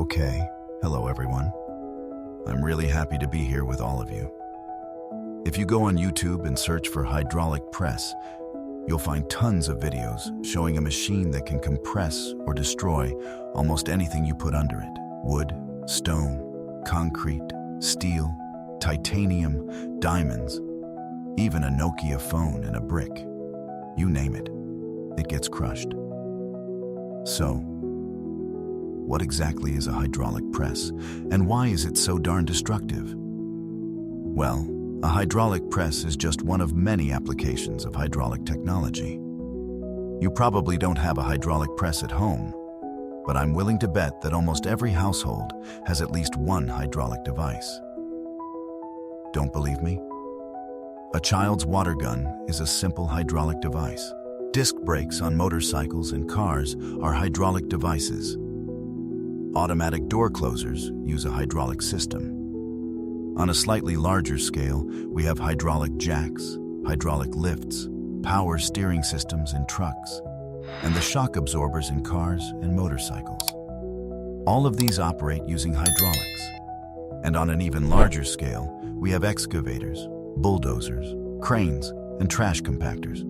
Okay, hello everyone. I'm really happy to be here with all of you. If you go on YouTube and search for hydraulic press, you'll find tons of videos showing a machine that can compress or destroy almost anything you put under it. Wood, stone, concrete, steel, titanium, diamonds, even a Nokia phone and a brick. You name it, it gets crushed. So, what exactly is a hydraulic press, and why is it so darn destructive? Well, a hydraulic press is just one of many applications of hydraulic technology. You probably don't have a hydraulic press at home, but I'm willing to bet that almost every household has at least one hydraulic device. Don't believe me? A child's water gun is a simple hydraulic device. Disc brakes on motorcycles and cars are hydraulic devices. Automatic door closers use a hydraulic system. On a slightly larger scale, we have hydraulic jacks, hydraulic lifts, power steering systems in trucks, and the shock absorbers in cars and motorcycles. All of these operate using hydraulics. And on an even larger scale, we have excavators, bulldozers, cranes, and trash compactors.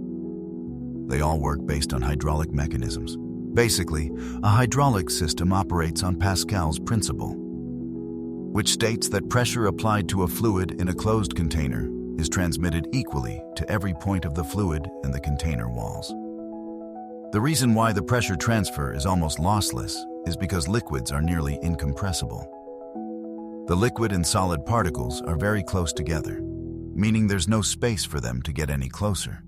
They all work based on hydraulic mechanisms. Basically, a hydraulic system operates on Pascal's principle, which states that pressure applied to a fluid in a closed container is transmitted equally to every point of the fluid and the container walls. The reason why the pressure transfer is almost lossless is because liquids are nearly incompressible. The liquid and solid particles are very close together, meaning there's no space for them to get any closer.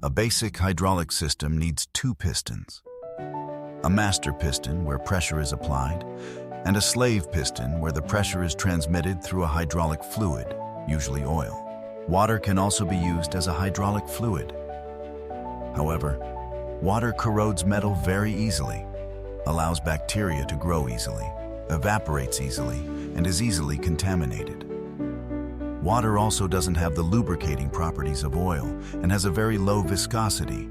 A basic hydraulic system needs two pistons. A master piston where pressure is applied, and a slave piston where the pressure is transmitted through a hydraulic fluid, usually oil. Water can also be used as a hydraulic fluid. However, water corrodes metal very easily, allows bacteria to grow easily, evaporates easily, and is easily contaminated. Water also doesn't have the lubricating properties of oil and has a very low viscosity,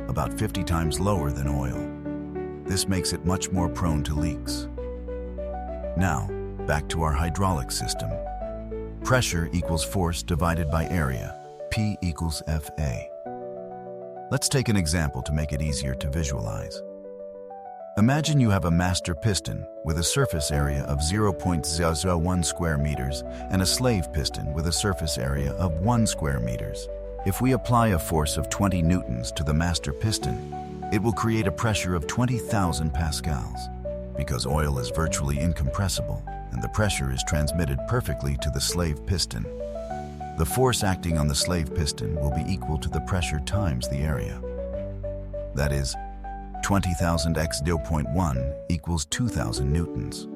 about 50 times lower than oil. This makes it much more prone to leaks. Now, back to our hydraulic system. Pressure equals force divided by area, P equals Fa. Let's take an example to make it easier to visualize. Imagine you have a master piston with a surface area of 0.001 square meters and a slave piston with a surface area of 1 square meters. If we apply a force of 20 newtons to the master piston, it will create a pressure of 20,000 pascals. Because oil is virtually incompressible and the pressure is transmitted perfectly to the slave piston, the force acting on the slave piston will be equal to the pressure times the area. That is, 20,000 x 0.1 equals 2,000 newtons.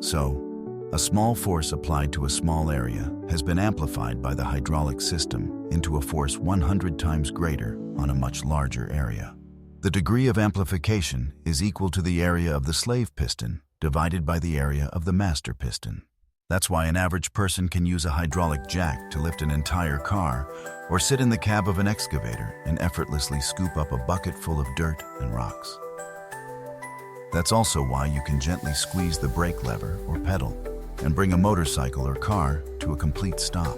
So, a small force applied to a small area has been amplified by the hydraulic system into a force 100 times greater on a much larger area. The degree of amplification is equal to the area of the slave piston divided by the area of the master piston. That's why an average person can use a hydraulic jack to lift an entire car or sit in the cab of an excavator and effortlessly scoop up a bucket full of dirt and rocks. That's also why you can gently squeeze the brake lever or pedal and bring a motorcycle or car to a complete stop.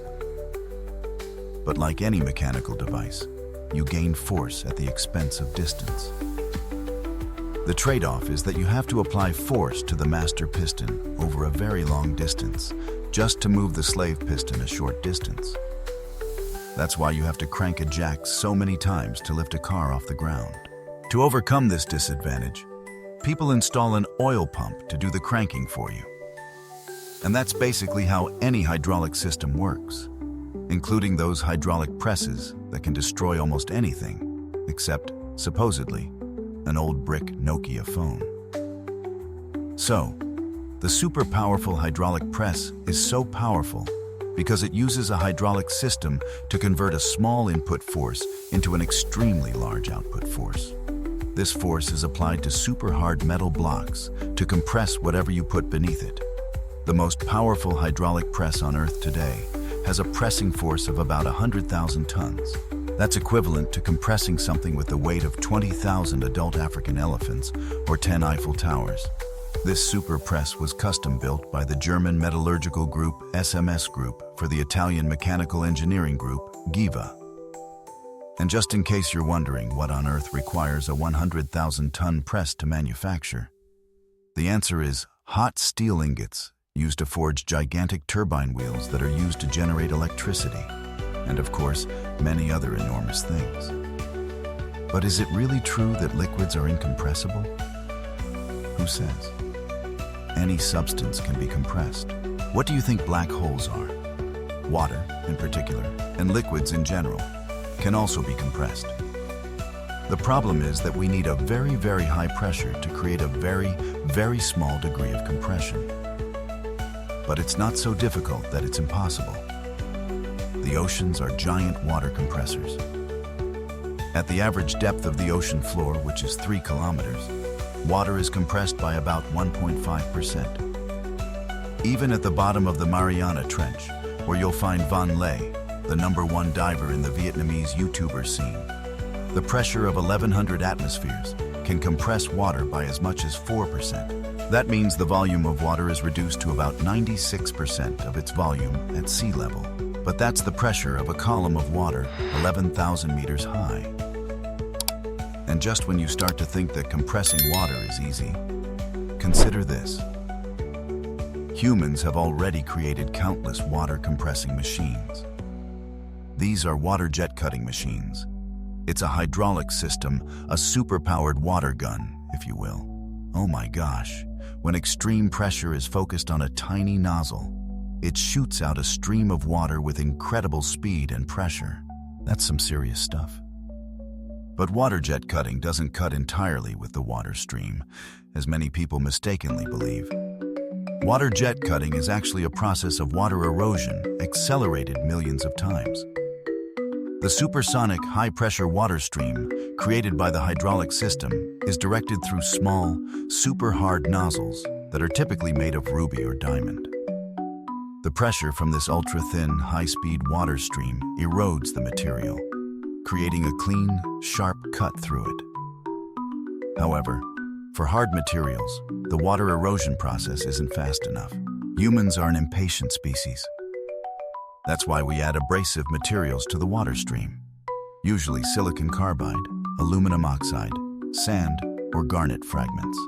But like any mechanical device, you gain force at the expense of distance. The trade-off is that you have to apply force to the master piston over a very long distance just to move the slave piston a short distance. That's why you have to crank a jack so many times to lift a car off the ground. To overcome this disadvantage, people install an oil pump to do the cranking for you. And that's basically how any hydraulic system works, including those hydraulic presses that can destroy almost anything, except, supposedly, an old brick Nokia phone. So, the super powerful hydraulic press is so powerful because it uses a hydraulic system to convert a small input force into an extremely large output force. This force is applied to super hard metal blocks to compress whatever you put beneath it. The most powerful hydraulic press on Earth today has a pressing force of about 100,000 tons. That's equivalent to compressing something with the weight of 20,000 adult African elephants or 10 Eiffel Towers. This super press was custom built by the German metallurgical group SMS Group for the Italian mechanical engineering group GIVA. And just in case you're wondering what on earth requires a 100,000-ton press to manufacture, the answer is hot steel ingots used to forge gigantic turbine wheels that are used to generate electricity, and of course, many other enormous things. But is it really true that liquids are incompressible? Who says? Any substance can be compressed. What do you think black holes are? Water, in particular, and liquids in general, can also be compressed. The problem is that we need a very, very high pressure to create a very, very small degree of compression. But it's not so difficult that it's impossible. The oceans are giant water compressors. At the average depth of the ocean floor, which is 3 kilometers, water is compressed by about 1.5%. Even at the bottom of the Mariana Trench, where you'll find Van Lê, the #1 diver in the Vietnamese YouTuber scene, the pressure of 1100 atmospheres can compress water by as much as 4%. That means the volume of water is reduced to about 96% of its volume at sea level. But that's the pressure of a column of water 11,000 meters high. And just when you start to think that compressing water is easy, consider this. Humans have already created countless water compressing machines. These are water jet cutting machines. It's a hydraulic system, a super-powered water gun, if you will. Oh my gosh, when extreme pressure is focused on a tiny nozzle, it shoots out a stream of water with incredible speed and pressure. That's some serious stuff. But water jet cutting doesn't cut entirely with the water stream, as many people mistakenly believe. Water jet cutting is actually a process of water erosion accelerated millions of times. The supersonic high-pressure water stream created by the hydraulic system is directed through small, super-hard nozzles that are typically made of ruby or diamond. The pressure from this ultra-thin, high-speed water stream erodes the material, creating a clean, sharp cut through it. However, for hard materials, the water erosion process isn't fast enough. Humans are an impatient species. That's why we add abrasive materials to the water stream, usually silicon carbide, aluminum oxide, sand, or garnet fragments.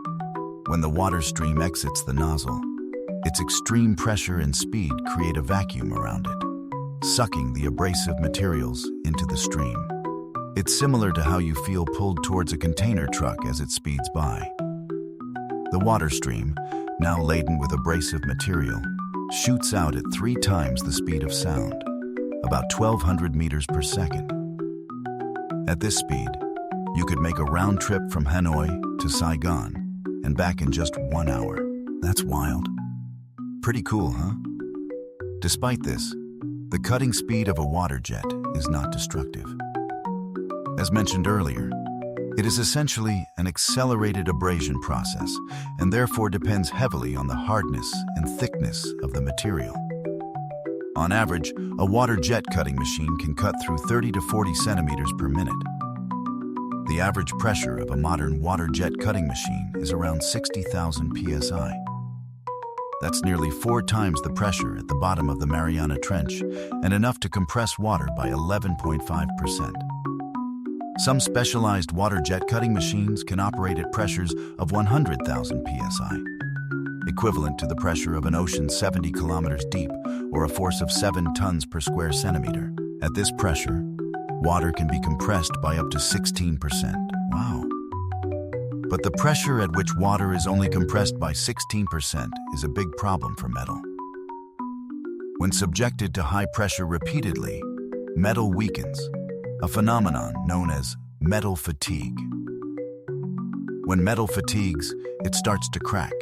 When the water stream exits the nozzle, its extreme pressure and speed create a vacuum around it, sucking the abrasive materials into the stream. It's similar to how you feel pulled towards a container truck as it speeds by. The water stream, now laden with abrasive material, shoots out at 3 times the speed of sound, about 1,200 meters per second. At this speed, you could make a round trip from Hanoi to Saigon and back in just 1 hour. That's wild. Pretty cool, huh? Despite this, the cutting speed of a water jet is not destructive. As mentioned earlier, it is essentially an accelerated abrasion process and therefore depends heavily on the hardness and thickness of the material. On average, a water jet cutting machine can cut through 30 to 40 centimeters per minute. The average pressure of a modern water jet cutting machine is around 60,000 psi. That's nearly 4 times the pressure at the bottom of the Mariana Trench and enough to compress water by 11.5%. Some specialized water jet cutting machines can operate at pressures of 100,000 psi, equivalent to the pressure of an ocean 70 kilometers deep or a force of 7 tons per square centimeter. At this pressure, water can be compressed by up to 16%. Wow. But the pressure at which water is only compressed by 16% is a big problem for metal. When subjected to high pressure repeatedly, metal weakens, a phenomenon known as metal fatigue. When metal fatigues, it starts to crack,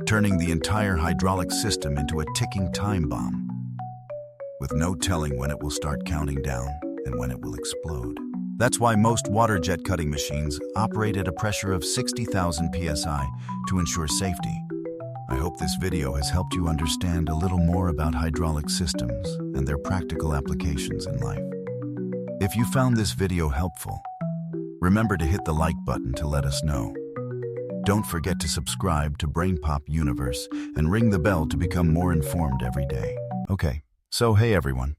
turning the entire hydraulic system into a ticking time bomb, with no telling when it will start counting down and when it will explode. That's why most water jet cutting machines operate at a pressure of 60,000 psi to ensure safety. I hope this video has helped you understand a little more about hydraulic systems and their practical applications in life. If you found this video helpful, remember to hit the like button to let us know. Don't forget to subscribe to BrainPop Universe and ring the bell to become more informed every day. Okay, so hey everyone.